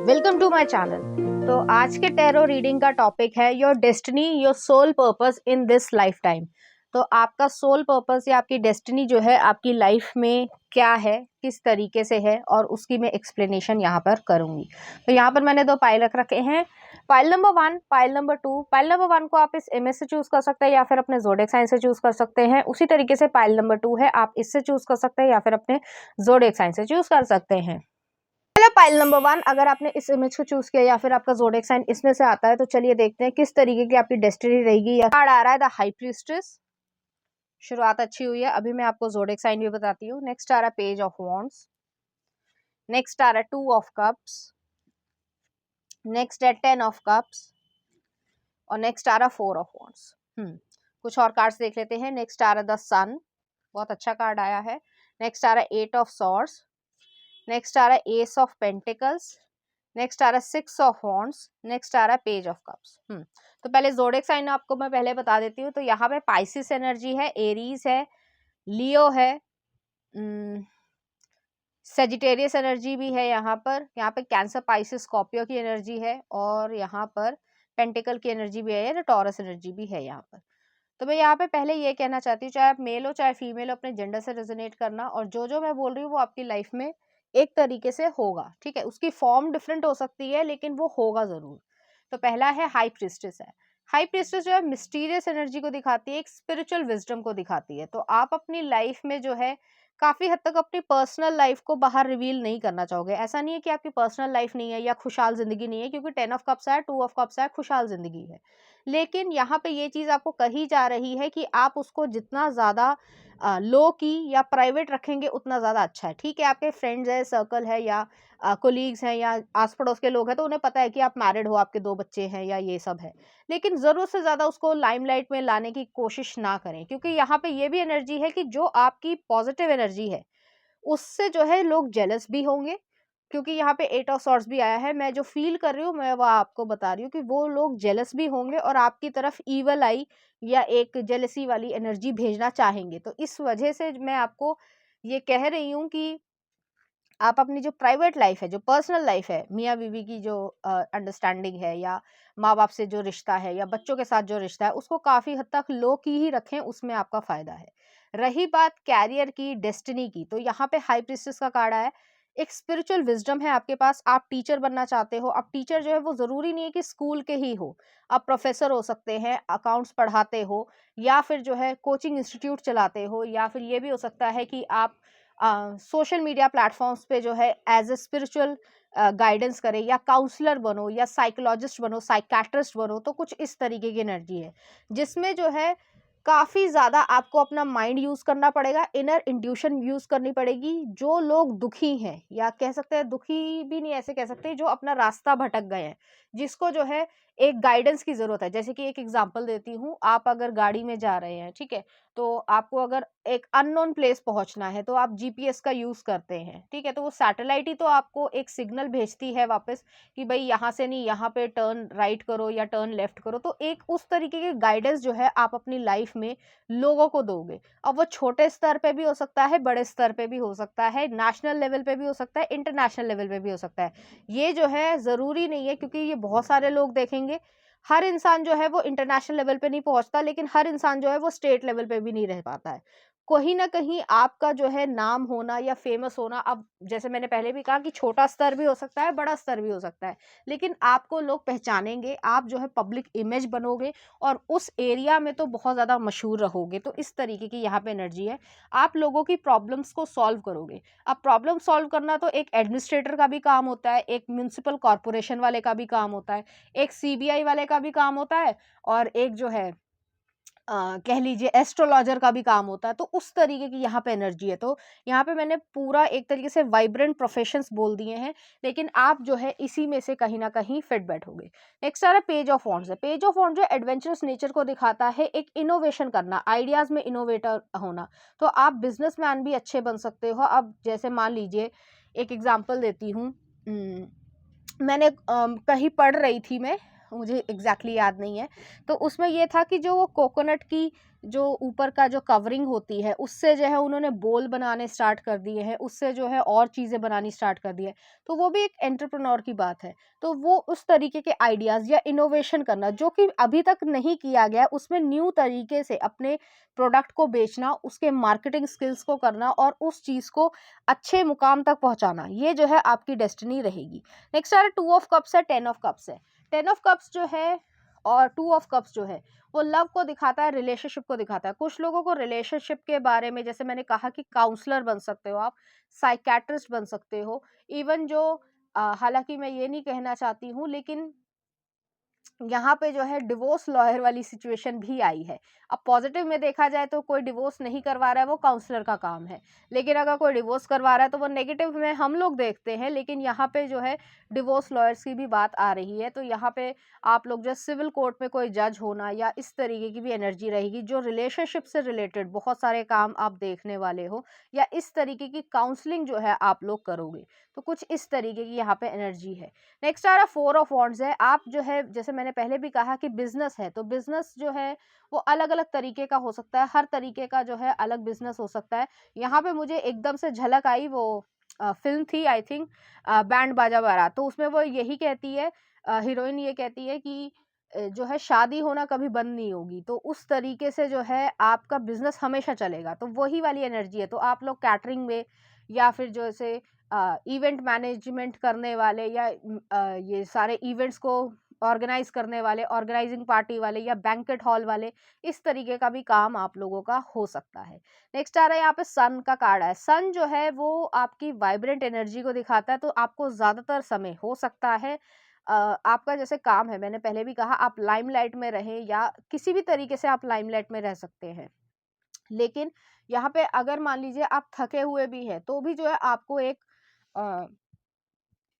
Welcome to my channel. तो आज के टैरो रीडिंग का टॉपिक है your destiny your soul purpose in this lifetime. तो आपका सोल पर्पस या आपकी डेस्टिनी जो है आपकी लाइफ में क्या है, किस तरीके से है, और उसकी मैं एक्सप्लेनेशन यहाँ पर करूँगी। तो यहाँ पर मैंने दो पाइल रख रखे हैं, pile number 1, pile number 2। Pile number 1 को आप इस इमेज से चूज कर सकते हैं या फिर अपने ज़ोडिएक साइन से चूज कर सकते हैं। उसी तरीके से पाइल नंबर 2 है, आप इससे चूज कर सकते हैं या फिर अपने ज़ोडिएक साइन से चूज कर सकते हैं। पाइल नंबर 1 अगर आपने इस इमेज को चूज किया या फिर आपका ज़ोडिएक साइन इसमें से आता है, तो चलिए देखते हैं किस तरीके की आपकी डेस्टिनी रहेगी। या कार्ड आ रहा है द हाई प्रीस्टेस। शुरुआत अच्छी हुई है, अभी मैं आपको ज़ोडिएक साइन भी बताती हूँ। नेक्स्ट आ रहा है पेज ऑफ वॉन्ड्स, नेक्स्ट आ रहा है 2 ऑफ कप्स, नेक्स्ट है 10 ऑफ कप्स, और नेक्स्ट आ रहा है 4 ऑफ वॉन्ड्स। कुछ और कार्ड्स देख लेते हैं। नेक्स्ट आ रहा है द सन, बहुत अच्छा कार्ड आया है। नेक्स्ट आ रहा है 8 ऑफ सॉर्ड्स, नेक्स्ट आ रहा है एस ऑफ पेंटिकल्स, नेक्स्ट आ रहा है 6 ऑफ वॉन्ड्स, नेक्स्ट आ रहा है पेज ऑफ कप्स। तो पहले ज़ोडिएक साइन आपको मैं पहले बता देती हूँ। तो यहाँ पे पाइसिस एनर्जी है, एरीज है, लियो है, सेजिटेरियस एनर्जी भी है यहाँ पे कैंसर, पाइसिस, स्कॉर्पियो की एनर्जी है, और यहाँ पर पेंटिकल की एनर्जी भी है, टॉरस एनर्जी भी है यहाँ पर। तो मैं यहाँ पे पहले ये कहना चाहती हूँ, चाहे आप मेल हो चाहे फीमेल हो, अपने जेंडर से रेजोनेट करना, और जो मैं बोल रही हूँ वो आपकी लाइफ में एक तरीके से होगा, ठीक है। उसकी फॉर्म डिफरेंट हो सकती है लेकिन वो होगा जरूर। तो पहला है हाई प्रीस्टेस है। हाई प्रीस्टेस जो है मिस्टीरियस एनर्जी को दिखाती है, एक स्पिरिचुअल विजडम को दिखाती है। तो आप अपनी लाइफ में जो है काफी हद तक अपनी पर्सनल लाइफ को बाहर रिवील नहीं करना चाहोगे। ऐसा नहीं है कि आपकी पर्सनल लाइफ नहीं है या खुशहाल जिंदगी नहीं है, क्योंकि 10 ऑफ कप्स है, 2 ऑफ कप्स है, खुशहाल जिंदगी है। लेकिन यहाँ पे ये चीज आपको कही जा रही है कि आप उसको जितना ज्यादा लो की या प्राइवेट रखेंगे उतना ज्यादा अच्छा है, ठीक है। आपके फ्रेंड्स है, सर्कल है, या कोलीग्स हैं, या आस पड़ोस के लोग हैं, तो उन्हें पता है कि आप मैरिड हो, आपके 2 बच्चे हैं, या ये सब है। लेकिन जरूरत से ज्यादा उसको लाइमलाइट में लाने की कोशिश ना करें, क्योंकि यहाँ पे ये भी एनर्जी है कि जो आपकी पॉजिटिव एनर्जी है उससे जो है लोग जेलस भी होंगे, क्योंकि यहाँ पे 8 ऑफ सॉर्ड्स भी आया है। मैं जो फील कर रही हूँ मैं वो आपको बता रही हूँ कि वो लोग जेलस भी होंगे और आपकी तरफ ईवल आई या एक जेलसी वाली एनर्जी भेजना चाहेंगे। तो इस वजह से मैं आपको ये कह रही हूँ कि आप अपनी जो प्राइवेट लाइफ है, जो पर्सनल लाइफ है, मियाँ बीवी की जो अंडरस्टैंडिंग है, या माँ बाप से जो रिश्ता है, या बच्चों के साथ जो रिश्ता है, उसको काफी हद तक लो की ही रखें, उसमें आपका फायदा है। रही बात कैरियर की, डेस्टिनी की, तो यहाँ पे हाई प्रीस्टेस का कार्ड आया है। एक स्पिरिचुअल विजडम है आपके पास, आप टीचर बनना चाहते हो। अब टीचर जो है वो जरूरी नहीं है कि स्कूल के ही हो, आप प्रोफेसर हो सकते हैं, अकाउंट्स पढ़ाते हो, या फिर जो है कोचिंग इंस्टीट्यूट चलाते हो, या फिर ये भी हो सकता है कि आप सोशल मीडिया प्लेटफॉर्म्स पे जो है एज ए स्पिरिचुअल गाइडेंस करें, या काउंसलर बनो, या साइकोलॉजिस्ट बनो, साइकाट्रिस्ट बनो। तो कुछ इस तरीके की एनर्जी है जिसमें जो है काफ़ी ज़्यादा आपको अपना माइंड यूज़ करना पड़ेगा, इनर इंट्यूशन यूज़ करनी पड़ेगी। जो लोग दुखी हैं, या कह सकते हैं दुखी भी नहीं, ऐसे कह सकते हैं जो अपना रास्ता भटक गए हैं, जिसको जो है एक गाइडेंस की ज़रूरत है। जैसे कि एक एग्जांपल देती हूँ, आप अगर गाड़ी में जा रहे हैं, ठीक है, तो आपको अगर एक अननोन प्लेस पहुंचना है तो आप जीपीएस का यूज़ करते हैं, ठीक है। तो वो सैटेलाइट ही तो आपको एक सिग्नल भेजती है वापस कि भाई यहाँ से नहीं, यहाँ पे टर्न राइट करो या टर्न लेफ्ट करो। तो एक उस तरीके की गाइडेंस जो है आप अपनी लाइफ में लोगों को दोगे। अब वो छोटे स्तर पे भी हो सकता है, बड़े स्तर पे भी हो सकता है, नेशनल लेवल पे भी हो सकता है, इंटरनेशनल लेवल पे भी हो सकता है। ये जो है ज़रूरी नहीं है, क्योंकि ये बहुत सारे लोग देखेंगे। हर इंसान जो है वो इंटरनेशनल लेवल पे नहीं पहुंचता, लेकिन हर इंसान जो है वो स्टेट लेवल पे भी नहीं रह पाता है। कहीं ना कहीं आपका जो है नाम होना या फेमस होना, अब जैसे मैंने पहले भी कहा कि छोटा स्तर भी हो सकता है, बड़ा स्तर भी हो सकता है, लेकिन आपको लोग पहचानेंगे, आप जो है पब्लिक इमेज बनोगे, और उस एरिया में तो बहुत ज़्यादा मशहूर रहोगे। तो इस तरीके की यहाँ पे एनर्जी है। आप लोगों की प्रॉब्लम्स को सॉल्व करोगे। अब प्रॉब्लम सॉल्व करना तो एक एडमिनिस्ट्रेटर का भी काम होता है, एक म्यूनसिपल कॉरपोरेशन वाले का भी काम होता है, एक सीबीआई वाले का भी काम होता है, और एक जो है कह लीजिए एस्ट्रोलॉजर का भी काम होता है। तो उस तरीके की यहाँ पे एनर्जी है। तो यहाँ पे मैंने पूरा एक तरीके से वाइब्रेंट प्रोफेशंस बोल दिए हैं, लेकिन आप जो है इसी में से कहीं ना कहीं फिट बैठोगे। नेक्स्ट आ रहा है पेज ऑफ वॉन्ड्स है। पेज ऑफ वॉन्ड्स जो एडवेंचरस नेचर को दिखाता है, एक इनोवेशन करना, आइडियाज में इनोवेटर होना। तो आप बिजनेसमैन भी अच्छे बन सकते हो। अब जैसे मान लीजिए, एक एग्जाम्पल देती हूँ, मैंने कहीं पढ़ रही थी मैं, मुझे एग्जैक्टली याद नहीं है, तो उसमें ये था कि जो वो कोकोनट की जो ऊपर का जो कवरिंग होती है उससे जो है उन्होंने बोल बनाने स्टार्ट कर दिए हैं, उससे जो है और चीज़ें बनानी स्टार्ट कर दी है। तो वो भी एक एंटरप्रेन्योर की बात है। तो वो उस तरीके के आइडियाज़ या इनोवेशन करना जो कि अभी तक नहीं किया गया है, उसमें न्यू तरीके से अपने प्रोडक्ट को बेचना, उसके मार्केटिंग स्किल्स को करना और उस चीज़ को अच्छे मुकाम तक पहुँचाना, ये जो है आपकी डेस्टिनी रहेगी। नेक्स्ट आ रहा है 2 ऑफ कप्स है, 10 ऑफ कप्स है। 10 ऑफ कप्स जो है और 2 ऑफ कप्स जो है वो लव को दिखाता है, रिलेशनशिप को दिखाता है। कुछ लोगों को रिलेशनशिप के बारे में, जैसे मैंने कहा कि काउंसलर बन सकते हो आप, साइकियाट्रिस्ट बन सकते हो, इवन जो हालाँकि मैं ये नहीं कहना चाहती हूँ, लेकिन यहाँ पे जो है डिवोर्स लॉयर वाली सिचुएशन भी आई है। अब पॉजिटिव में देखा जाए तो कोई डिवोर्स नहीं करवा रहा है, वो काउंसलर का काम है। लेकिन अगर कोई डिवोर्स करवा रहा है तो वो नेगेटिव में हम लोग देखते हैं, लेकिन यहाँ पे जो है डिवोर्स लॉयर्स की भी बात आ रही है। तो यहाँ पे आप लोग जो सिविल कोर्ट में कोई जज होना या इस तरीके की भी एनर्जी रहेगी, जो रिलेशनशिप से रिलेटेड बहुत सारे काम आप देखने वाले हो, या इस तरीके की काउंसलिंग जो है आप लोग करोगे। तो कुछ इस तरीके की यहाँ पे एनर्जी है। नेक्स्ट आ रहा 4 ऑफ वॉन्ड्स है। आप जो है, जैसे मैंने पहले भी कहा कि बिज़नेस है, तो बिज़नेस जो है वो अलग-अलग तरीके का हो सकता है, हर तरीके का जो है अलग बिज़नेस हो सकता है। यहाँ पे मुझे एकदम से झलक आई, वो फ़िल्म थी आई थिंक बैंड बाजा बारात, तो उसमें वो यही कहती है, हीरोइन ये कहती है कि जो है शादी होना कभी बंद नहीं होगी। तो उस तरीके से जो है आपका बिज़नेस हमेशा चलेगा, तो वही वाली एनर्जी है। तो आप लोग कैटरिंग में या फिर जैसे इवेंट मैनेजमेंट करने वाले या ये सारे इवेंट्स को ऑर्गेनाइज करने वाले, ऑर्गेनाइजिंग पार्टी वाले या बैंकेट हॉल वाले, इस तरीके का भी काम आप लोगों का हो सकता है। नेक्स्ट आ रहा है यहाँ पे सन का कार्ड है। सन जो है वो आपकी वाइब्रेंट एनर्जी को दिखाता है, तो आपको ज़्यादातर समय हो सकता है आपका जैसे काम है, मैंने पहले भी कहा आप लाइमलाइट में रहें या किसी भी तरीके से आप लाइमलाइट में रह सकते हैं। लेकिन यहाँ पे अगर मान लीजिए आप थके हुए भी हैं, तो भी जो है आपको एक अ,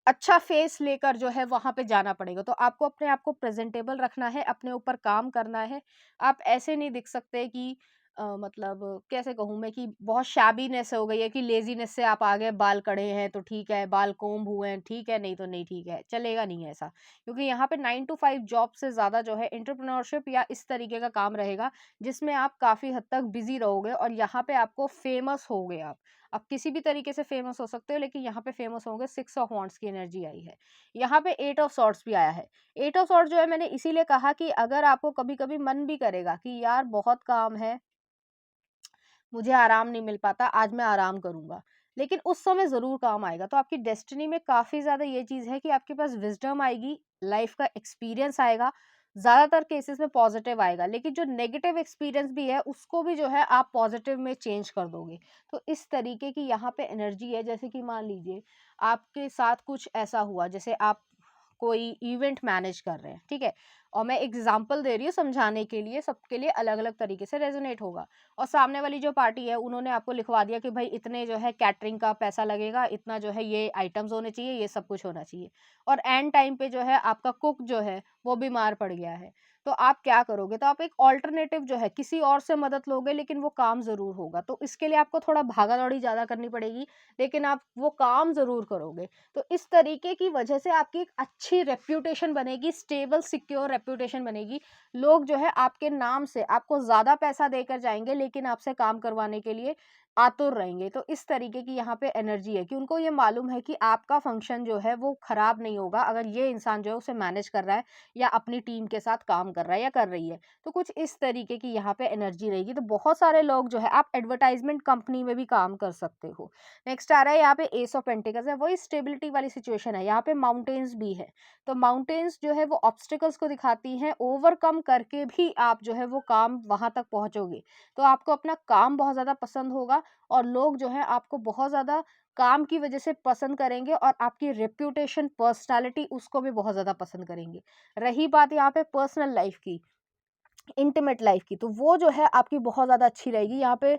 अच्छा फेस लेकर जो है वहाँ पे जाना पड़ेगा। तो आपको अपने आप को प्रेज़ेंटेबल रखना है, अपने ऊपर काम करना है। आप ऐसे नहीं दिख सकते कि मतलब कैसे कहूँ मैं कि बहुत शैबीनेस हो गई है कि लेज़ीनेस से आप आ गए, बाल कड़े हैं तो ठीक है, बाल कोम्ब हुए हैं ठीक है, नहीं तो नहीं ठीक है, चलेगा नहीं ऐसा। क्योंकि यहाँ पे 9 टू 5 जॉब से ज़्यादा जो है एंटरप्रेन्योरशिप या इस तरीके का काम रहेगा, जिसमें आप काफ़ी हद तक बिज़ी रहोगे और यहाँ पे आपको फ़ेमस होगे आप। आप किसी भी तरीके से फेमस हो सकते हो, लेकिन यहाँ पे फेमस होंगे। 6 ऑफ वांड्स की एनर्जी आई है। यहाँ पे 8 ऑफ सॉर्ड्स भी आया है। 8 ऑफ सॉर्ड्स जो है मैंने इसीलिए कहा कि अगर आपको कभी-कभी मन भी करेगा कि यार बहुत काम है, मुझे आराम नहीं मिल पाता, आज मैं आराम करूँगा। लेकिन उस समय ज़रूर काम आएगा। तो आपकी डेस्टिनी में काफ़ी ज़्यादा ये चीज़ है कि आपके पास विज़डम आएगी, लाइफ़ का एक्सपीरियंस आएगा, ज़्यादातर केसेज़ में पॉज़िटिव आएगा। लेकिन जो नेगेटिव एक्सपीरियंस भी है, उसको भी जो है आप पॉज़िटिव में चेंज कर दोगे। तो इस तरीके की यहाँ पे एनर्जी है। जैसे कि मान लीजिए, आपके साथ कुछ ऐसा हुआ, जैसे आप कोई इवेंट मैनेज कर रहे हैं, ठीक है? और मैं एग्ज़ाम्पल दे रही हूँ समझाने के लिए, सबके लिए अलग-अलग तरीके से रेज़ोनेट होगा। और सामने वाली जो पार्टी है, उन्होंने आपको लिखवा दिया कि भाई इतने जो है कैटरिंग का पैसा लगेगा, इतना जो है ये आइटम्स होने चाहिए, ये सब कुछ होना चाहिए। और एंड टाइम पे जो है आपका कुक जो है वो बीमार पड़ गया है। तो आप क्या करोगे? तो आप एक अल्टरनेटिव जो है किसी और से मदद लोगे, लेकिन वो काम ज़रूर होगा। तो इसके लिए आपको थोड़ा भागा-दौड़ी ज़्यादा करनी पड़ेगी, लेकिन आप वो काम ज़रूर करोगे। तो इस तरीके की वजह से आपकी एक अच्छी रेप्यूटेशन बनेगी, स्टेबल सिक्योर रेप्यूटेशन बनेगी। लोग जो है आपके नाम से आपको ज़्यादा पैसा देकर जाएँगे, लेकिन आपसे काम करवाने के लिए आतुर रहेंगे। तो इस तरीके की यहाँ पे एनर्जी है कि उनको ये मालूम है कि आपका फंक्शन जो है वो खराब नहीं होगा, अगर ये इंसान जो है उसे मैनेज कर रहा है या अपनी टीम के साथ काम कर रहा है या कर रही है। तो कुछ इस तरीके की यहाँ पे एनर्जी रहेगी। तो बहुत सारे लोग जो है, आप एडवर्टाइज़मेंट कंपनी में भी काम कर सकते हो। नेक्स्ट आ रहा है यहाँ पे एस ऑफ पेंटिकल्स है, वही स्टेबिलिटी वाली सिचुएशन है। यहाँ पे माउंटेन्स भी है। तो माउंटेन्स जो है वो ऑब्स्टिकल्स को दिखाती हैं, ओवरकम करके भी आप जो है वो काम वहाँ तक पहुँचोगे। तो आपको अपना काम बहुत ज़्यादा पसंद होगा और लोग जो है आपको बहुत ज़्यादा काम की वजह से पसंद करेंगे और आपकी रेप्यूटेशन, पर्सनैलिटी उसको भी बहुत ज़्यादा पसंद करेंगे। रही बात यहाँ पे पर्सनल लाइफ़ की, इंटीमेट लाइफ़ की, तो वो जो है आपकी बहुत ज़्यादा अच्छी रहेगी। यहाँ पे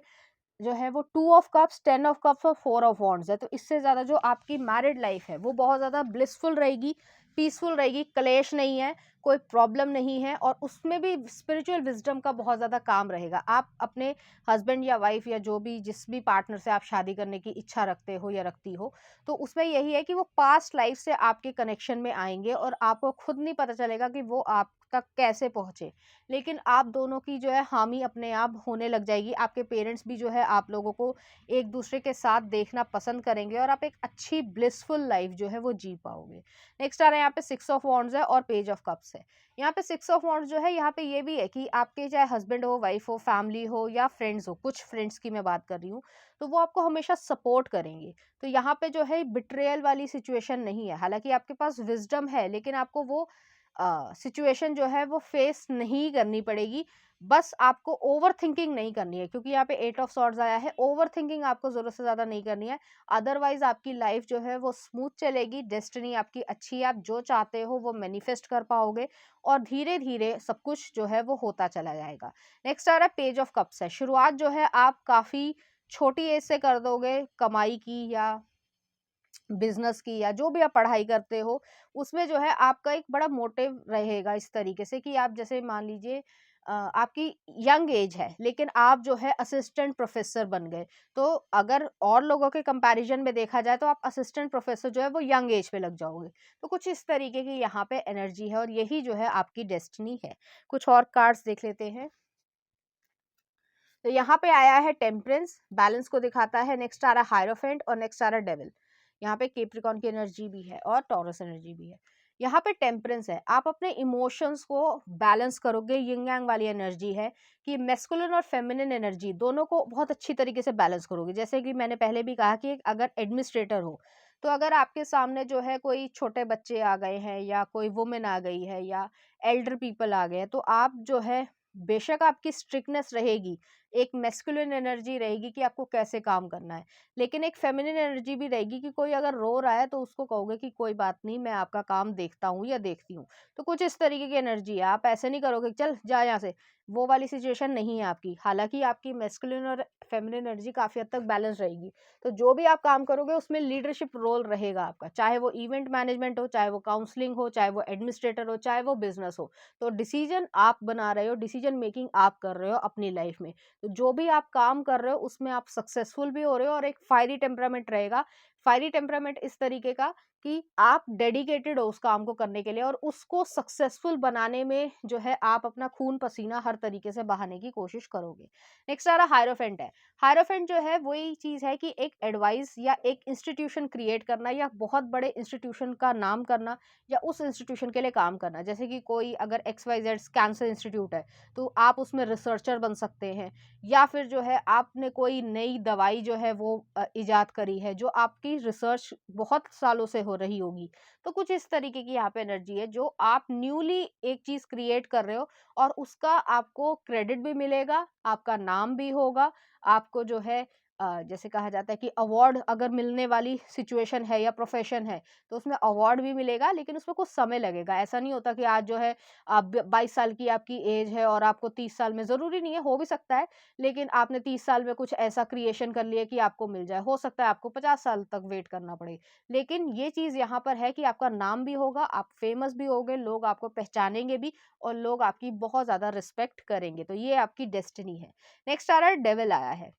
जो है वो 2 ऑफ कप्स, 10 ऑफ कप्स और 4 ऑफ वॉन्ड्स है। तो इससे ज़्यादा जो आपकी मैरिड लाइफ़ है, वो बहुत ज़्यादा ब्लिसफुल रहेगी, पीसफुल रहेगी, क्लेश नहीं है, कोई प्रॉब्लम नहीं है, और उसमें भी स्पिरिचुअल विजडम का बहुत ज़्यादा काम रहेगा। आप अपने हस्बैंड या वाइफ या जो भी जिस भी पार्टनर से आप शादी करने की इच्छा रखते हो या रखती हो, तो उसमें यही है कि वो पास्ट लाइफ से आपके कनेक्शन में आएंगे और आपको खुद नहीं पता चलेगा कि वो आप तक कैसे पहुंचे, लेकिन आप दोनों की जो है हामी अपने आप होने लग जाएगी। आपके पेरेंट्स भी जो है आप लोगों को एक दूसरे के साथ देखना पसंद करेंगे और आप एक अच्छी ब्लिसफुल लाइफ जो है वो जी पाओगे। नेक्स्ट आ रहा है यहाँ पे 6 ऑफ वॉन्ड्स है और पेज ऑफ कप्स है। यहाँ पे 6 ऑफ वॉन्ड्स जो है, यहाँ पे ये भी है कि आपके चाहे हस्बैंड हो, वाइफ हो, फैमिली हो या फ्रेंड्स हो, कुछ फ्रेंड्स की मैं बात कर रही हूँ, तो वो आपको हमेशा सपोर्ट करेंगे। तो यहाँ पे जो है बिट्रेयल वाली सिचुएशन नहीं है। हालांकि आपके पास विजडम है, लेकिन आपको वो सिचुएशन जो है वो फेस नहीं करनी पड़ेगी। बस आपको ओवर थिंकिंग नहीं करनी है, क्योंकि यहाँ पे 8 ऑफ सॉर्ड्स आया है। ओवर थिंकिंग आपको जरूरत से ज्यादा नहीं करनी है, अदरवाइज आपकी लाइफ जो है वो स्मूथ चलेगी, डेस्टिनी आपकी अच्छी है, आप जो चाहते हो वो मैनिफेस्ट कर पाओगे और धीरे धीरे सब कुछ जो है वो होता चला जाएगा। नेक्स्ट आ रहा है पेज ऑफ कप्स है। शुरुआत जो है आप काफी छोटी एज से कर दोगे, कमाई की या बिजनेस की या जो भी आप पढ़ाई करते हो, उसमें जो है आपका एक बड़ा मोटिव रहेगा इस तरीके से कि आप जैसे मान लीजिए आपकी यंग एज है, लेकिन आप जो है असिस्टेंट प्रोफेसर बन गए, तो अगर और लोगों के कंपैरिजन में देखा जाए तो आप असिस्टेंट प्रोफेसर जो है वो यंग एज पे लग जाओगे। तो कुछ इस तरीके की यहाँ पे एनर्जी है और यही जो है आपकी डेस्टिनी है। कुछ और कार्ड्स देख लेते हैं। तो यहाँ पे आया है टेम्परेंस, बैलेंस को दिखाता है। नेक्स्ट आ रहा है हायरोफेंट और नेक्स्ट आ रहा है डेविल। यहाँ पे कैप्रिकॉर्न की एनर्जी भी है और टॉरस एनर्जी भी है। यहाँ पे टेम्परेंस है, आप अपने इमोशंस को बैलेंस करोगे। यिंग यांग वाली एनर्जी है कि मैस्कुलिन और फेमिनिन एनर्जी दोनों को बहुत अच्छी तरीके से बैलेंस करोगे। जैसे कि मैंने पहले भी कहा कि अगर एडमिनिस्ट्रेटर हो, तो अगर आपके सामने जो है कोई छोटे बच्चे आ गए हैं या कोई वुमेन आ गई है या एल्डर पीपल आ गए हैं, तो आप जो है बेशक आपकी स्ट्रिक्टनेस रहेगी, एक मैस्कुलिन एनर्जी रहेगी कि आपको कैसे काम करना है, लेकिन एक फेमिनिन एनर्जी भी रहेगी कि कोई अगर रो रहा है तो उसको कहोगे कि कोई बात नहीं, मैं आपका काम देखता हूँ या देखती हूँ। तो कुछ इस तरीके की एनर्जी है। आप ऐसे नहीं करोगे कि चल जा यहाँ से, वो वाली सिचुएशन नहीं है आपकी। हालांकि आपकी मैस्कुलिन और फेमिनिन एनर्जी काफी हद तक बैलेंस रहेगी। तो जो भी आप काम करोगे उसमें लीडरशिप रोल रहेगा आपका, चाहे वो इवेंट मैनेजमेंट हो, चाहे वो काउंसलिंग हो, चाहे वो एडमिनिस्ट्रेटर हो, चाहे वो बिजनेस हो। तो डिसीजन आप बना रहे हो, डिसीजन मेकिंग आप कर रहे हो अपनी लाइफ में। तो जो भी आप काम कर रहे हो उसमें आप सक्सेसफुल भी हो रहे हो और एक फायरी टेम्परामेंट रहेगा। फायरी टेम्परामेंट इस तरीके का कि आप डेडिकेटेड हो उस काम को करने के लिए और उसको सक्सेसफुल बनाने में जो है आप अपना खून पसीना हर तरीके से बहाने की कोशिश करोगे। नेक्स्ट आ रहा हायरोफेंट है। हायरोफेंट जो है वही चीज है कि एक एडवाइस या एक इंस्टीट्यूशन क्रिएट करना या बहुत बड़े इंस्टीट्यूशन का नाम करना या उस इंस्टीट्यूशन के लिए काम करना। जैसे कि कोई अगर XYZ कैंसर इंस्टीट्यूट है, तो आप उसमें रिसर्चर बन सकते हैं, या फिर जो है आपने कोई नई दवाई जो है वो इजाद करी है जो आपकी रिसर्च बहुत सालों से हो रही होगी। तो कुछ इस तरीके की यहाँ पे एनर्जी है जो आप न्यूली एक चीज क्रिएट कर रहे हो और उसका आपको क्रेडिट भी मिलेगा, आपका नाम भी होगा, आपको जो है जैसे कहा जाता है कि अवार्ड अगर मिलने वाली सिचुएशन है या प्रोफेशन है, तो उसमें अवार्ड भी मिलेगा, लेकिन उसमें कुछ समय लगेगा। ऐसा नहीं होता कि आज जो है आप 22 साल की आपकी एज है और आपको 30 साल में, जरूरी नहीं है, हो भी सकता है, लेकिन आपने 30 साल में कुछ ऐसा क्रिएशन कर लिया कि आपको मिल जाए। हो सकता है आपको 50 साल तक वेट करना पड़े, लेकिन ये चीज यहाँ पर है कि आपका नाम भी होगा, आप फेमस भी होगे, लोग आपको पहचानेंगे भी और लोग आपकी बहुत ज्यादा रिस्पेक्ट करेंगे। तो ये आपकी डेस्टिनी है। नेक्स्ट आ रहा है डेविल आया है।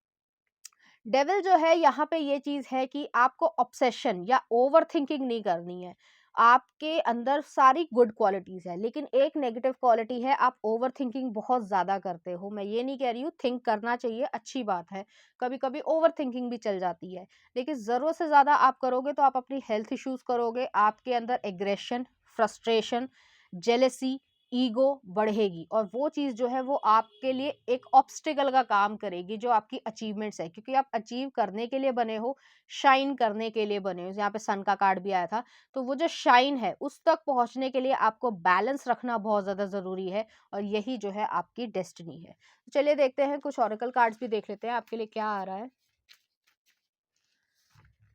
डेविल जो है यहाँ पे ये चीज है कि आपको ऑब्सेशन या ओवर थिंकिंग नहीं करनी है। आपके अंदर सारी गुड क्वालिटीज है, लेकिन एक नेगेटिव क्वालिटी है, आप ओवर थिंकिंग बहुत ज्यादा करते हो। मैं ये नहीं कह रही हूँ, थिंक करना चाहिए, अच्छी बात है, कभी कभी ओवर थिंकिंग भी चल जाती है, लेकिन जरूरत से ज्यादा आप करोगे तो आप अपनी हेल्थ इश्यूज करोगे, आपके अंदर एग्रेशन, फ्रस्ट्रेशन, जेलेसी, ईगो बढ़ेगी और वो चीज जो है वो आपके लिए एक ऑब्स्टिकल का काम करेगी जो आपकी अचीवमेंट्स है, क्योंकि आप अचीव करने के लिए बने हो, शाइन करने के लिए बने हो। यहाँ पे सन का कार्ड भी आया था। तो वो जो शाइन है उस तक पहुंचने के लिए आपको बैलेंस रखना बहुत ज्यादा जरूरी है और यही जो है आपकी डेस्टिनी है। तो चलिए देखते हैं, कुछ ऑरेकल कार्ड्स भी देख लेते हैं आपके लिए क्या आ रहा है।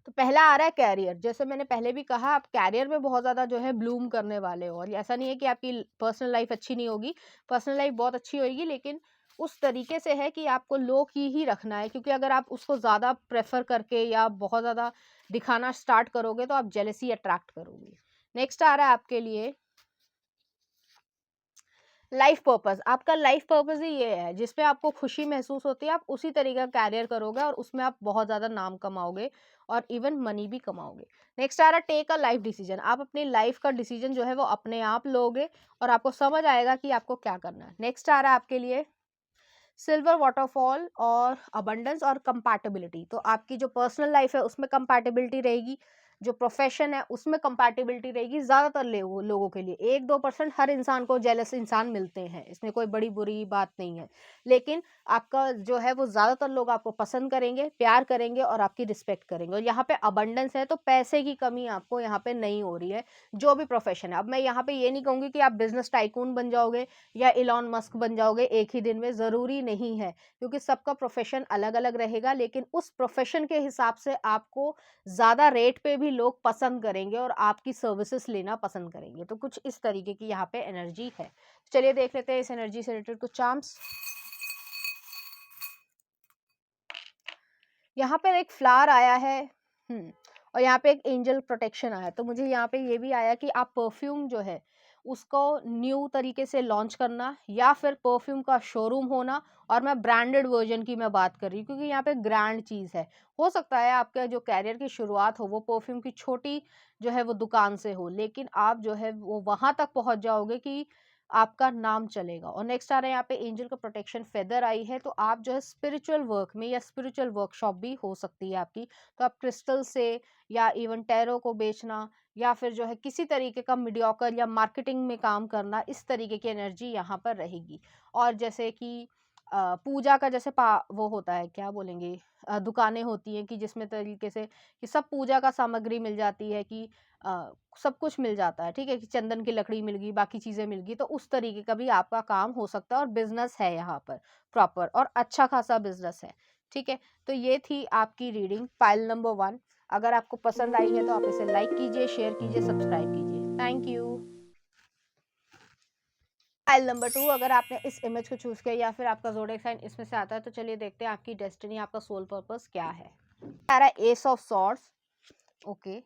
तो पहला आ रहा है कैरियर। जैसे मैंने पहले भी कहा, आप कैरियर में बहुत ज़्यादा जो है ब्लूम करने वाले हो, और ऐसा नहीं है कि आपकी पर्सनल लाइफ अच्छी नहीं होगी, पर्सनल लाइफ बहुत अच्छी होगी, लेकिन उस तरीके से है कि आपको लो की ही रखना है, क्योंकि अगर आप उसको ज़्यादा प्रेफर करके या बहुत ज़्यादा दिखाना स्टार्ट करोगे तो आप जेलेसी अट्रैक्ट करोगे। नेक्स्ट आ रहा है आपके लिए लाइफ पर्पस, आपका लाइफ पर्पस ही ये है जिसपे आपको खुशी महसूस होती है, आप उसी तरीके का कैरियर करोगे और उसमें आप बहुत ज़्यादा नाम कमाओगे और इवन मनी भी कमाओगे। नेक्स्ट आ रहा है टेक अ लाइफ डिसीजन, आप अपनी लाइफ का डिसीजन जो है वो अपने आप लोगे और आपको समझ आएगा कि आपको क्या करना है। नेक्स्ट आ रहा है आपके लिए सिल्वर वाटरफॉल और अबंडेंस और कंपैटिबिलिटी, तो आपकी जो पर्सनल लाइफ है उसमें कंपैटिबिलिटी रहेगी, जो प्रोफेशन है उसमें कंपैटिबिलिटी रहेगी। ज़्यादातर लोगों के लिए 1-2% हर इंसान को जेलस इंसान मिलते हैं, इसमें कोई बड़ी बुरी बात नहीं है, लेकिन आपका जो है वो ज़्यादातर लोग आपको पसंद करेंगे, प्यार करेंगे और आपकी रिस्पेक्ट करेंगे। और यहाँ पे अबंडेंस है तो पैसे की कमी आपको यहाँ पे नहीं हो रही है, जो भी प्रोफेशन है। अब मैं यहाँ पे ये नहीं कहूँगी कि आप बिजनेस टाइकून बन जाओगे या इलॉन मस्क बन जाओगे एक ही दिन में, ज़रूरी नहीं है, क्योंकि सबका प्रोफेशन अलग-अलग रहेगा, लेकिन उस प्रोफेशन के हिसाब से आपको ज़्यादा रेट पे भी लोग पसंद करेंगे और आपकी सर्विसेज लेना पसंद करेंगे। तो कुछ इस तरीके की यहाँ पे एनर्जी है। चलिए देख लेते हैं इस एनर्जी से रिलेटेड कुछ चार्म्स। यहाँ पर एक फ्लावर आया है, और यहाँ पे एक एंजल प्रोटेक्शन आया, तो मुझे यहाँ पे ये भी आया कि आप परफ्यूम जो है उसको न्यू तरीके से लॉन्च करना या फिर परफ्यूम का शोरूम होना, और मैं ब्रांडेड वर्जन की मैं बात कर रही हूँ क्योंकि यहाँ पे ग्रैंड चीज़ है। हो सकता है आपका जो कैरियर की शुरुआत हो वो परफ्यूम की छोटी जो है वो दुकान से हो, लेकिन आप जो है वो वहां तक पहुंच जाओगे कि आपका नाम चलेगा। और नेक्स्ट आ रहा है यहाँ पे एंजल का प्रोटेक्शन फेदर आई है, तो आप जो है स्पिरिचुअल वर्क में या स्पिरिचुअल वर्कशॉप भी हो सकती है आपकी, तो आप क्रिस्टल से या इवन टैरो को बेचना या फिर जो है किसी तरीके का मीडियोकर या मार्केटिंग में काम करना, इस तरीके की एनर्जी यहाँ पर रहेगी। और जैसे कि पूजा का जैसे वो होता है, क्या बोलेंगे, दुकानें होती हैं कि जिसमें तरीके से कि सब पूजा का सामग्री मिल जाती है, कि सब कुछ मिल जाता है, ठीक है, कि चंदन की लकड़ी मिल गई, बाकी चीज़ें मिल गई, तो उस तरीके का भी आपका काम हो सकता है और बिजनेस है यहाँ पर प्रॉपर और अच्छा खासा बिजनेस है। ठीक है, तो ये थी आपकी रीडिंग पाइल नंबर 1। अगर आपको पसंद आई है तो आप इसे लाइक कीजिए, शेयर कीजिए, सब्सक्राइब कीजिए। Thank you. फाइल नंबर 2, अगर आपने इस इमेज को चूज किया या फिर आपका ज़ोडिएक साइन इसमें से आता है, तो चलिए देखते हैं आपकी डेस्टिनी, आपका सोल पर्पस क्या है। आ रहा है ace of swords, okay.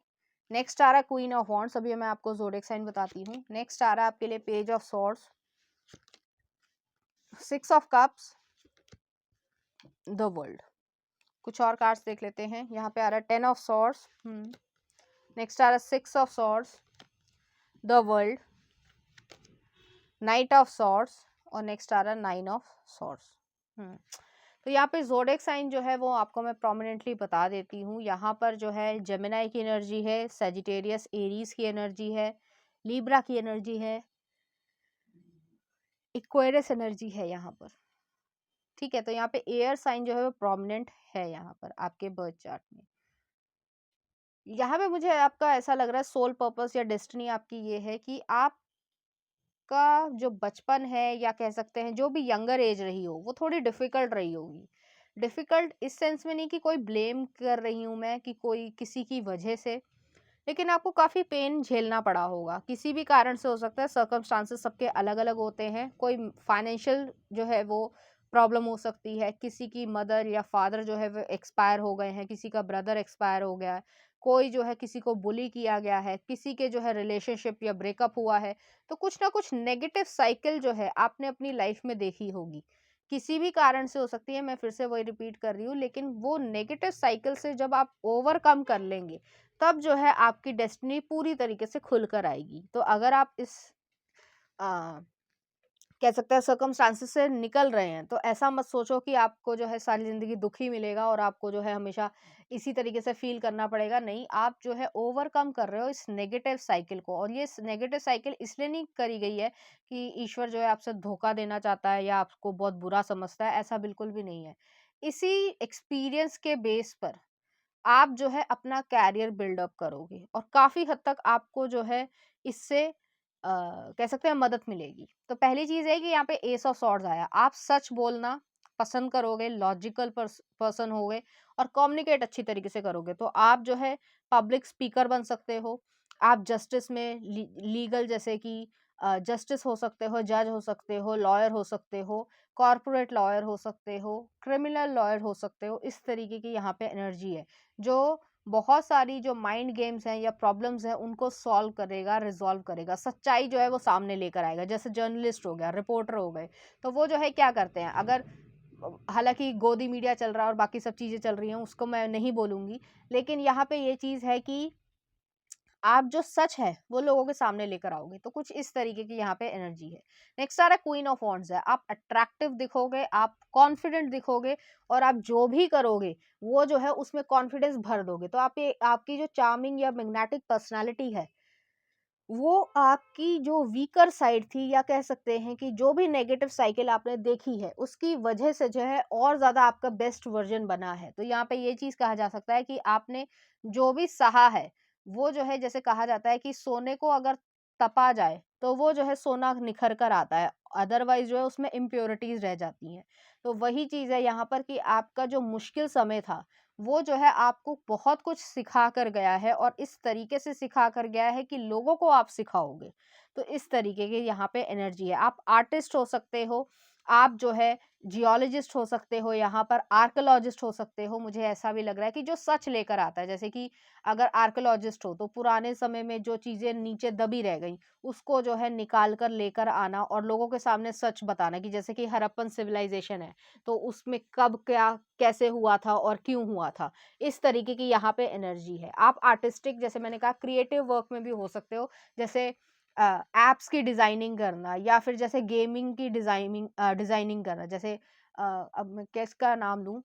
Next आ रहा है क्वीन ऑफ वॉन्ड्स, अभी मैं आपको ज़ोडिएक साइन बताती हूँ। नेक्स्ट आ रहा है आपके लिए page of swords, 6 of cups, the world. कुछ और कार्ड्स देख लेते हैं। यहाँ पे आ रहा है 10 ऑफ सॉर्ड्स, नेक्स्ट आ रहा है 6 of swords, the world, night of swords, और नेक्स्ट आ रहा है 9 ऑफ सॉर्ड्स। तो यहाँ पे ज़ोडिएक साइन जो है वो आपको मैं प्रोमिनेंटली बता देती हूँ। यहाँ पर जो है जेमिनाई की एनर्जी है, सजिटेरियस एरीज की एनर्जी है, लिब्रा की एनर्जी है, इक्वेरियस एनर्जी है यहाँ पर। ठीक है, तो यहाँ पे एयर साइन जो है वो प्रोमिनेंट है यहाँ पर आपके बर्थ चार्ट में। यहाँ पे मुझे आपका ऐसा लग रहा है सोल पर्पस या डेस्टिनी आपकी ये है कि आप का जो बचपन है या कह सकते हैं जो भी यंगर एज रही हो वो थोड़ी डिफिकल्ट रही होगी। डिफिकल्ट इस सेंस में नहीं कि कोई ब्लेम कर रही हूँ मैं कि कोई किसी की वजह से, लेकिन आपको काफ़ी पेन झेलना पड़ा होगा, किसी भी कारण से हो सकता है। सर्कमस्टांसेस सबके अलग अलग होते हैं, कोई फाइनेंशियल जो है वो प्रॉब्लम हो सकती है, किसी की मदर या फादर जो है वो एक्सपायर हो गए हैं, किसी का ब्रदर एक्सपायर हो गया है, कोई जो है किसी को बुली किया गया है, किसी के जो है रिलेशनशिप या ब्रेकअप हुआ है। तो कुछ ना कुछ नेगेटिव साइकिल जो है आपने अपनी लाइफ में देखी होगी, किसी भी कारण से हो सकती है, मैं फिर से वही रिपीट कर रही हूँ, लेकिन वो नेगेटिव साइकिल से जब आप ओवरकम कर लेंगे तब जो है आपकी डेस्टिनी पूरी तरीके से खुलकर आएगी। तो अगर आप इस आ, कह सकते हैं सर्कमस्टांसेस से निकल रहे हैं, तो ऐसा मत सोचो कि आपको जो है सारी ज़िंदगी दुःख ही मिलेगा और आपको जो है हमेशा इसी तरीके से फ़ील करना पड़ेगा। नहीं, आप जो है ओवरकम कर रहे हो इस नेगेटिव साइकिल को, और ये नेगेटिव साइकिल इसलिए नहीं करी गई है कि ईश्वर जो है आपसे धोखा देना चाहता है या आपको बहुत बुरा समझता है, ऐसा बिल्कुल भी नहीं है। इसी एक्सपीरियंस के बेस पर आप जो है अपना कैरियर बिल्डअप करोगे और काफ़ी हद तक आपको जो है इससे कह सकते हैं मदद मिलेगी। तो पहली चीज़ है कि यहाँ पे एस ऑफ सॉर्ड्स आया, आप सच बोलना पसंद करोगे, लॉजिकल पर्सन होगे और कम्युनिकेट अच्छी तरीके से करोगे, तो आप जो है पब्लिक स्पीकर बन सकते हो। आप जस्टिस में लीगल जैसे कि जस्टिस हो सकते हो, जज हो सकते हो, लॉयर हो सकते हो, कॉर्पोरेट लॉयर हो सकते हो, क्रिमिनल लॉयर हो सकते हो। इस तरीके की यहाँ पे एनर्जी है जो बहुत सारी जो माइंड गेम्स हैं या प्रॉब्लम्स हैं उनको सॉल्व करेगा, रिजॉल्व करेगा, सच्चाई जो है वो सामने लेकर आएगा। जैसे जर्नलिस्ट हो गया, रिपोर्टर हो गए, तो वो जो है क्या करते हैं, अगर हालांकि गोदी मीडिया चल रहा है और बाकी सब चीज़ें चल रही हैं, उसको मैं नहीं बोलूँगी, लेकिन यहाँ पे ये चीज़ है कि आप जो सच है वो लोगों के सामने लेकर आओगे। तो कुछ इस तरीके की यहाँ पे एनर्जी है। नेक्स्ट आ रहा है क्वीन ऑफ वॉन्ड्स है। आप अट्रैक्टिव दिखोगे, आप कॉन्फिडेंट दिखोगे, और आप जो भी करोगे वो जो है उसमें कॉन्फिडेंस भर दोगे। तो आप ये आपकी जो चार्मिंग या मैग्नेटिक पर्सनालिटी है, वो आपकी जो वीकर साइड थी, या कह सकते हैं कि जो भी नेगेटिव साइकिल आपने देखी है उसकी वजह से जो है और ज़्यादा आपका बेस्ट वर्जन बना है। तो यहाँ पे ये चीज़ कहा जा सकता है कि आपने जो भी सहा है वो जो है, जैसे कहा जाता है कि सोने को अगर तपा जाए तो वो जो है सोना निखर कर आता है, अदरवाइज जो है उसमें इम्प्योरिटीज रह जाती हैं। तो वही चीज़ है यहाँ पर कि आपका जो मुश्किल समय था वो जो है आपको बहुत कुछ सिखा कर गया है, और इस तरीके से सिखा कर गया है कि लोगों को आप सिखाओगे। तो इस तरीके की यहाँ पे एनर्जी है। आप आर्टिस्ट हो सकते हो, आप जो है जियोलॉजिस्ट हो सकते हो, यहाँ पर आर्कोलॉजिस्ट हो सकते हो। मुझे ऐसा भी लग रहा है कि जो सच लेकर आता है, जैसे कि अगर आर्कोलॉजिस्ट हो तो पुराने समय में जो चीजें नीचे दबी रह गई उसको जो है निकाल कर लेकर आना और लोगों के सामने सच बताना, कि जैसे कि हड़प्पन सिविलाइजेशन है तो उसमें कब क्या कैसे हुआ था और क्यों हुआ था। इस तरीके की यहाँ पे एनर्जी है। आप आर्टिस्टिक, जैसे मैंने कहा, क्रिएटिव वर्क में भी हो सकते हो, जैसे एप्स की डिजाइनिंग करना, या फिर जैसे गेमिंग की डिजाइनिंग करना। जैसे अब मैं किसका नाम लूं,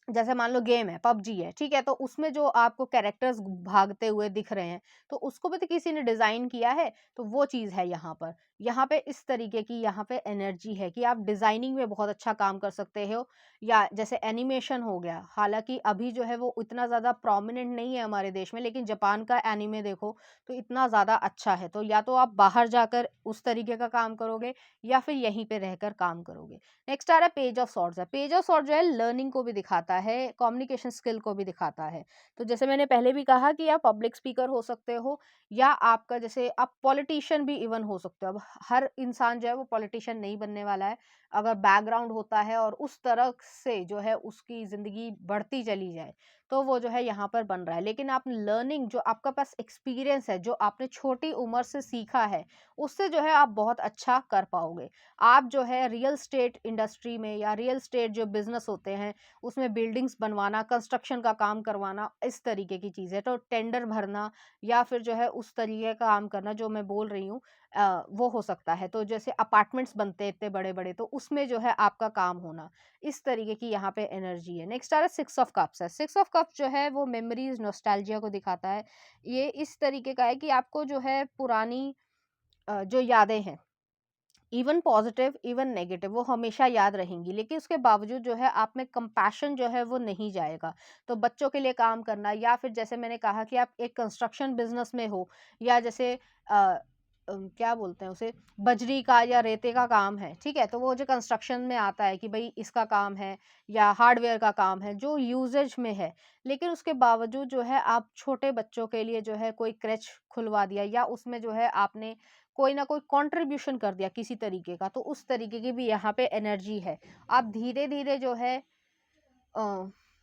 जैसे मान लो गेम है, पबजी है, ठीक है, तो उसमें जो आपको कैरेक्टर्स भागते हुए दिख रहे हैं तो उसको भी तो किसी ने डिजाइन किया है। तो वो चीज है यहाँ पर। यहाँ पे इस तरीके की यहाँ पे एनर्जी है कि आप डिजाइनिंग में बहुत अच्छा काम कर सकते हो, या जैसे एनिमेशन हो गया। हालांकि अभी जो है वो इतना ज्यादा प्रोमिनेंट नहीं है हमारे देश में, लेकिन जापान का एनिमे देखो तो इतना ज्यादा अच्छा है। तो या तो आप बाहर जाकर उस तरीके का काम करोगे, या फिर यहीं पे रहकर काम करोगे। नेक्स्ट आ रहा है पेज ऑफ सॉर्ड्स है। पेज ऑफ सॉर्ड जो है लर्निंग को भी दिखाता है, कम्युनिकेशन स्किल को भी दिखाता है। तो जैसे मैंने पहले भी कहा कि आप पब्लिक स्पीकर हो सकते हो, या आपका जैसे आप पॉलिटिशियन भी इवन हो सकते हो। अब हर इंसान जो है वो पॉलिटिशियन नहीं बनने वाला है। अगर बैकग्राउंड होता है और उस तरह से जो है उसकी जिंदगी बढ़ती चली जाए तो वो जो है यहाँ पर बन रहा है। लेकिन आप लर्निंग, जो आपका पास एक्सपीरियंस है, जो आपने छोटी उम्र से सीखा है, उससे जो है आप बहुत अच्छा कर पाओगे। आप जो है रियल स्टेट इंडस्ट्री में, या रियल स्टेट जो बिजनेस होते हैं उसमें बिल्डिंग्स बनवाना, कंस्ट्रक्शन का काम करवाना, इस तरीके की चीज़ है। तो टेंडर भरना, या फिर जो है उस तरीके का काम करना जो मैं बोल रही हूँ, वो हो सकता है। तो जैसे अपार्टमेंट्स बनते हैं इतने बड़े बड़े, तो उसमें जो है आपका काम होना, इस तरीके की यहाँ पे एनर्जी है। नेक्स्ट आ रहा है सिक्स ऑफ कप्स है। सिक्स ऑफ कप्स जो है वो मेमोरीज, नॉस्टैल्जिया को दिखाता है। ये इस तरीके का है कि आपको जो है पुरानी जो यादें हैं, इवन पॉजिटिव इवन नेगेटिव, वो हमेशा याद रहेंगी, लेकिन उसके बावजूद जो है आप में कंपैशन जो है वो नहीं जाएगा। तो बच्चों के लिए काम करना, या फिर जैसे मैंने कहा कि आप एक कंस्ट्रक्शन बिजनेस में हो, या जैसे क्या बोलते हैं उसे, बजरी का या रेते का काम है, ठीक है, तो वो जो कंस्ट्रक्शन में आता है कि भाई इसका काम है, या हार्डवेयर का काम है जो यूजेज में है। लेकिन उसके बावजूद जो है आप छोटे बच्चों के लिए जो है कोई क्रेच खुलवा दिया, या उसमें जो है आपने कोई ना कोई कंट्रीब्यूशन कर दिया किसी तरीके का, तो उस तरीके की भी यहाँ पे एनर्जी है। आप धीरे धीरे जो है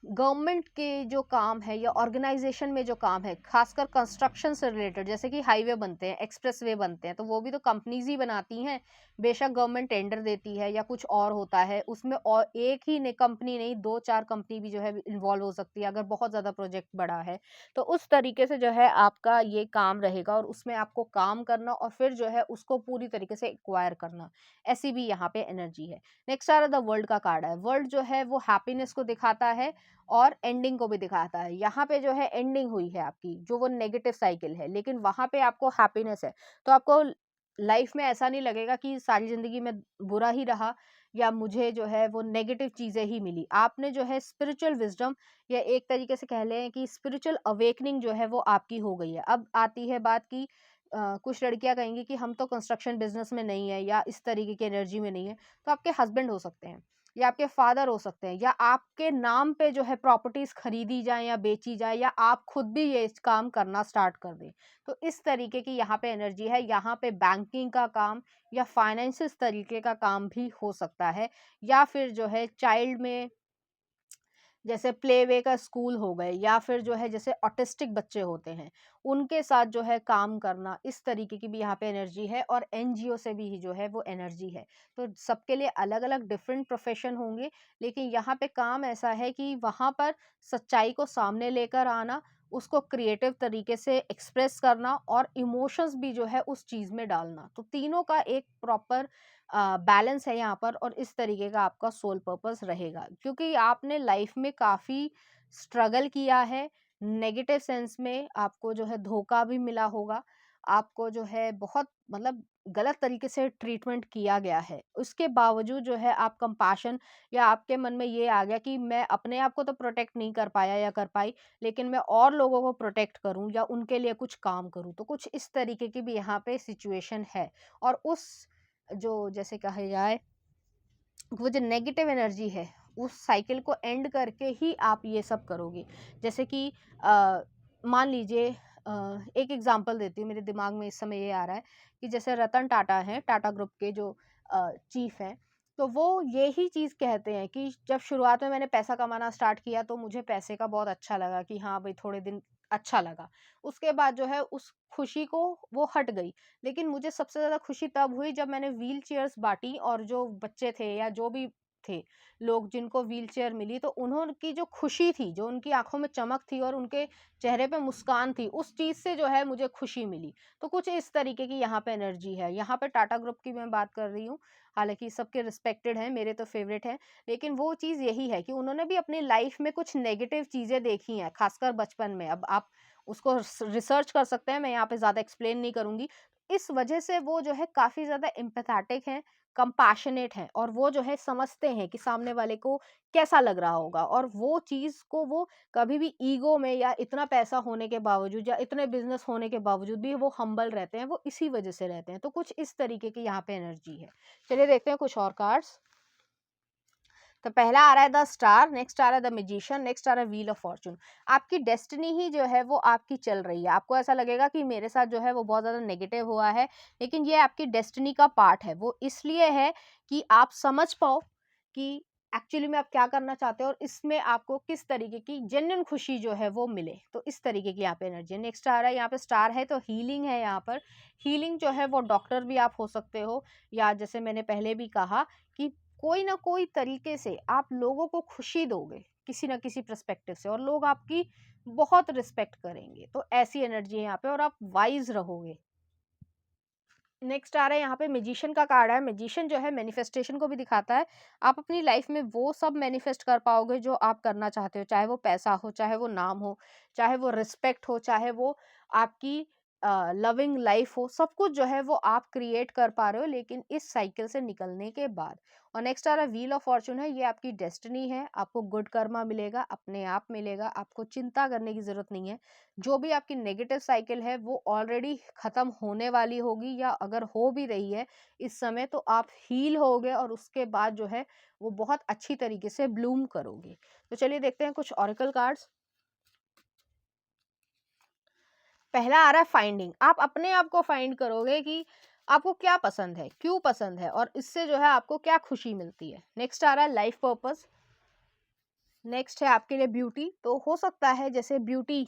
गवर्नमेंट के जो काम है या ऑर्गेनाइजेशन में जो काम है, खासकर कंस्ट्रक्शन से रिलेटेड, जैसे कि हाईवे बनते हैं, एक्सप्रेस वे बनते हैं, तो वो भी तो कंपनीज ही बनाती हैं। बेशक गवर्नमेंट टेंडर देती है या कुछ और होता है उसमें, और एक ही ने कंपनी नहीं, दो चार कंपनी भी जो है इन्वॉल्व हो सकती है अगर बहुत ज़्यादा प्रोजेक्ट बड़ा है। तो उस तरीके से जो है आपका ये काम रहेगा, और उसमें आपको काम करना और फिर जो है उसको पूरी तरीके से एक्वायर करना, ऐसी भी यहाँ पे एनर्जी है। नेक्स्ट आ रहा द वर्ल्ड का कार्ड है। वर्ल्ड जो है वो हैप्पीनेस को दिखाता है और एंडिंग को भी दिखाता है। यहाँ पे जो है एंडिंग हुई है आपकी, जो वो नेगेटिव साइकिल है, लेकिन वहां पे आपको हैप्पीनेस है। तो आपको लाइफ में ऐसा नहीं लगेगा कि सारी जिंदगी में बुरा ही रहा, या मुझे जो है वो नेगेटिव चीजें ही मिली। आपने जो है स्पिरिचुअल विजडम, या एक तरीके से कह लें कि स्पिरिचुअल अवेकनिंग जो है वो आपकी हो गई है। अब आती है बात की कुछ लड़कियां कहेंगी कि हम तो कंस्ट्रक्शन बिजनेस में नहीं है, या इस तरीके की एनर्जी में नहीं है। तो आपके हस्बैंड हो सकते हैं, या आपके फादर हो सकते हैं, या आपके नाम पे जो है प्रॉपर्टीज खरीदी जाए या बेची जाए, या आप खुद भी ये काम करना स्टार्ट कर दें। तो इस तरीके की यहाँ पे एनर्जी है। यहाँ पे बैंकिंग का काम या फाइनेंशियल तरीके का काम भी हो सकता है, या फिर जो है चाइल्ड में जैसे प्ले वे का स्कूल हो गए, या फिर जो है जैसे ऑटिस्टिक बच्चे होते हैं, उनके साथ जो है काम करना, इस तरीके की भी यहाँ पे एनर्जी है। और एनजीओ से भी जो है वो एनर्जी है। तो सबके लिए अलग अलग डिफरेंट प्रोफेशन होंगे, लेकिन यहाँ पे काम ऐसा है कि वहाँ पर सच्चाई को सामने लेकर आना, उसको क्रिएटिव तरीके से एक्सप्रेस करना, और इमोशंस भी जो है उस चीज़ में डालना। तो तीनों का एक प्रॉपर बैलेंस है यहाँ पर, और इस तरीके का आपका सोल पर्पस रहेगा, क्योंकि आपने लाइफ में काफ़ी स्ट्रगल किया है। नेगेटिव सेंस में आपको जो है धोखा भी मिला होगा, आपको जो है बहुत मतलब गलत तरीके से ट्रीटमेंट किया गया है। उसके बावजूद जो है आप कंपैशन, या आपके मन में ये आ गया कि मैं अपने आप को तो प्रोटेक्ट नहीं कर पाया या कर पाई, लेकिन मैं और लोगों को प्रोटेक्ट करूं या उनके लिए कुछ काम करूं। तो कुछ इस तरीके की भी यहाँ पे सिचुएशन है। और उस जो जैसे कहा जाए, वो जो नेगेटिव एनर्जी है, उस साइकिल को एंड करके ही आप ये सब करोगे। जैसे कि मान लीजिए, एक एग्जांपल देती हूँ, मेरे दिमाग में इस समय ये आ रहा है कि जैसे रतन टाटा हैं, टाटा ग्रुप के जो चीफ हैं, तो वो यही चीज़ कहते हैं कि जब शुरुआत में मैंने पैसा कमाना स्टार्ट किया तो मुझे पैसे का बहुत अच्छा लगा कि हाँ भाई, थोड़े दिन अच्छा लगा। उसके बाद जो है उस खुशी को वो हट गई। लेकिन मुझे सबसे ज़्यादा खुशी तब हुई जब मैंने व्हील चेयर्स बाँटी, और जो बच्चे थे या जो भी थे लोग जिनको व्हील चेयर मिली, तो उन्होंने जो खुशी थी, जो उनकी आँखों में चमक थी और उनके चेहरे पे मुस्कान थी, उस चीज़ से जो है मुझे खुशी मिली। तो कुछ इस तरीके की यहाँ पे एनर्जी है। यहाँ पे टाटा ग्रुप की मैं बात कर रही हूँ, हालाँकि सबके रिस्पेक्टेड हैं, मेरे तो फ़ेवरेट हैं। लेकिन वो चीज़ यही है कि उन्होंने भी अपनी लाइफ़ में कुछ नेगेटिव चीज़ें देखी हैं, ख़ासकर बचपन में। अब आप उसको रिसर्च कर सकते हैं, मैं यहाँ पे ज़्यादा एक्सप्लेन नहीं करूँगी। इस वजह से वो जो है काफ़ी ज़्यादा एम्पैथेटिक हैं, कंपैशनेट हैं, और वो जो है समझते हैं कि सामने वाले को कैसा लग रहा होगा, और वो चीज़ को वो कभी भी ईगो में, या इतना पैसा होने के बावजूद या इतने बिज़नेस होने के बावजूद भी वो हम्बल रहते हैं, वो इसी वजह से रहते हैं। तो कुछ इस तरीके की यहाँ पे एनर्जी है। चलिए देखते हैं कुछ और कार्ड्स। तो पहला आ रहा है द स्टार, नेक्स्ट आ रहा है द मैजिशियन, नेक्स्ट आ रहा है व्हील ऑफ फॉर्चून। आपकी डेस्टिनी ही जो है वो आपकी चल रही है। आपको ऐसा लगेगा कि मेरे साथ जो है वो बहुत ज़्यादा नेगेटिव हुआ है, लेकिन ये आपकी डेस्टिनी का पार्ट है। वो इसलिए है कि आप समझ पाओ कि एक्चुअली में आप क्या करना चाहते हो, और इसमें आपको किस तरीके की जेन्युइन खुशी जो है वो मिले। तो इस तरीके की यहाँ पे एनर्जी है। नेक्स्ट आ रहा है यहाँ पे स्टार है, तो हीलिंग है यहाँ पर। हीलिंग जो है वो डॉक्टर भी आप हो सकते हो, या जैसे मैंने पहले भी कहा कि कोई ना कोई तरीके से आप लोगों को खुशी दोगे, किसी ना किसी पर्सपेक्टिव से, और लोग आपकी बहुत रिस्पेक्ट करेंगे। तो ऐसी एनर्जी है यहाँ पे, और आप वाइज रहोगे। नेक्स्ट आ रहा है यहाँ पे मैजिशियन का कार्ड है। मैजिशियन जो है मैनिफेस्टेशन को भी दिखाता है। आप अपनी लाइफ में वो सब मैनिफेस्ट कर पाओगे जो आप करना चाहते हो, चाहे वो पैसा हो, चाहे वो नाम हो, चाहे वो रिस्पेक्ट हो, चाहे वो आपकी लविंग लाइफ हो। सब कुछ जो है वो आप क्रिएट कर पा रहे हो, लेकिन इस साइकिल से निकलने के बाद। और नेक्स्ट आ रहा है व्हील ऑफ फॉर्चून है। ये आपकी डेस्टिनी है, आपको गुड कर्मा मिलेगा, अपने आप मिलेगा, आपको चिंता करने की जरूरत नहीं है। जो भी आपकी नेगेटिव साइकिल है वो ऑलरेडी खत्म होने वाली होगी, या अगर हो भी रही है इस समय, तो आप हील होगे, और उसके बाद जो है वो बहुत अच्छी तरीके से ब्लूम करोगे। तो चलिए देखते हैं कुछ ऑरेकल कार्ड्स। पहला आ रहा है फाइंडिंग। आप अपने आप को फाइंड करोगे कि आपको क्या पसंद है, क्यों पसंद है, और इससे जो है आपको क्या खुशी मिलती है। नेक्स्ट आ रहा है लाइफ पर्पस। नेक्स्ट है आपके लिए ब्यूटी। तो हो सकता है जैसे ब्यूटी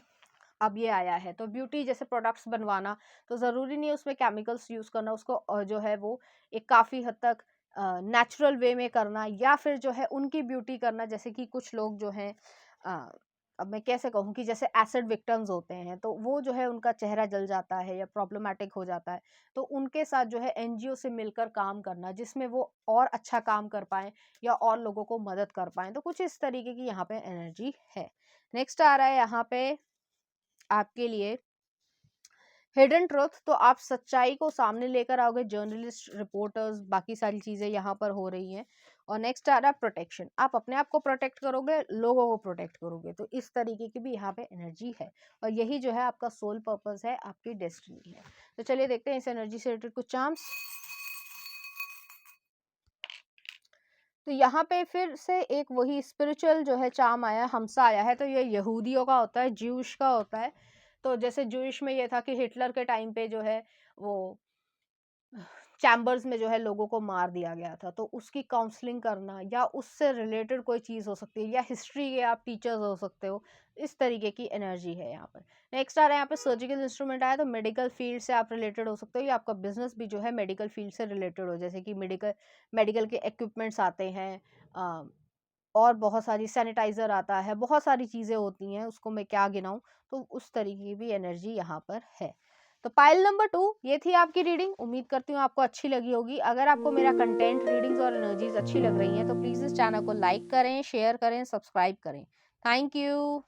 अब ये आया है, तो ब्यूटी जैसे प्रोडक्ट्स बनवाना, तो ज़रूरी नहीं है उसमें केमिकल्स यूज़ करना, उसको जो है वो एक काफ़ी हद तक नेचुरल वे में करना, या फिर जो है उनकी ब्यूटी करना। जैसे कि कुछ लोग जो हैं, अ, अब मैं कैसे कहूँ कि जैसे एसिड विक्टिम्स होते हैं, तो वो जो है उनका चेहरा जल जाता है या प्रॉब्लमैटिक हो जाता है, तो उनके साथ जो है एनजीओ से मिलकर काम करना, जिसमें वो और अच्छा काम कर पाएँ या और लोगों को मदद कर पाएँ। तो कुछ इस तरीके की यहाँ पे एनर्जी है। नेक्स्ट आ रहा है यहाँ पे आपके लिए हिडन ट्रुथ। तो आप सच्चाई को सामने लेकर आओगे, जर्नलिस्ट, रिपोर्टर्स, बाकी सारी चीजें यहाँ पर हो रही हैं। और नेक्स्ट आ रहा है प्रोटेक्शन। आप अपने आप को प्रोटेक्ट करोगे, लोगों को प्रोटेक्ट करोगे। तो इस तरीके की भी यहाँ पे एनर्जी है, और यही जो है आपका सोल पर्पस है, आपकी डेस्टिनी है। तो चलिए देखते हैं इस एनर्जी से रिलेटेड कुछ चार्म्स। तो यहाँ पे फिर से एक वही स्पिरिचुअल जो है चार्म आया है, हमसा आया है। तो ये यहूदियों का होता है, ज्यूश का होता है। तो जैसे ज्यूश में ये था कि हिटलर के टाइम पे जो है वो चैम्बर्स में जो है लोगों को मार दिया गया था, तो उसकी काउंसलिंग करना या उससे रिलेटेड कोई चीज़ हो सकती है, या हिस्ट्री के आप टीचर्स हो सकते हो, इस तरीके की एनर्जी है यहाँ पर। नेक्स्ट आ रहा है यहाँ पे सर्जिकल इंस्ट्रूमेंट आया, तो मेडिकल फील्ड से आप रिलेटेड हो सकते हो, या आपका बिजनेस भी जो है मेडिकल फील्ड से रिलेटेड हो, जैसे कि मेडिकल मेडिकल के इक्विपमेंट्स आते हैं, और बहुत सारी सैनिटाइज़र आता है, बहुत सारी चीज़ें होती हैं, उसको मैं क्या गिनाऊँ, तो उस तरीके की भी एनर्जी यहाँ पर है। तो पाइल नंबर 2 ये थी आपकी रीडिंग। उम्मीद करती हूँ आपको अच्छी लगी होगी। अगर आपको मेरा कंटेंट, रीडिंग्स और एनर्जीज़ अच्छी लग रही हैं, तो प्लीज़ इस चैनल को लाइक करें, शेयर करें, सब्सक्राइब करें। Thank you.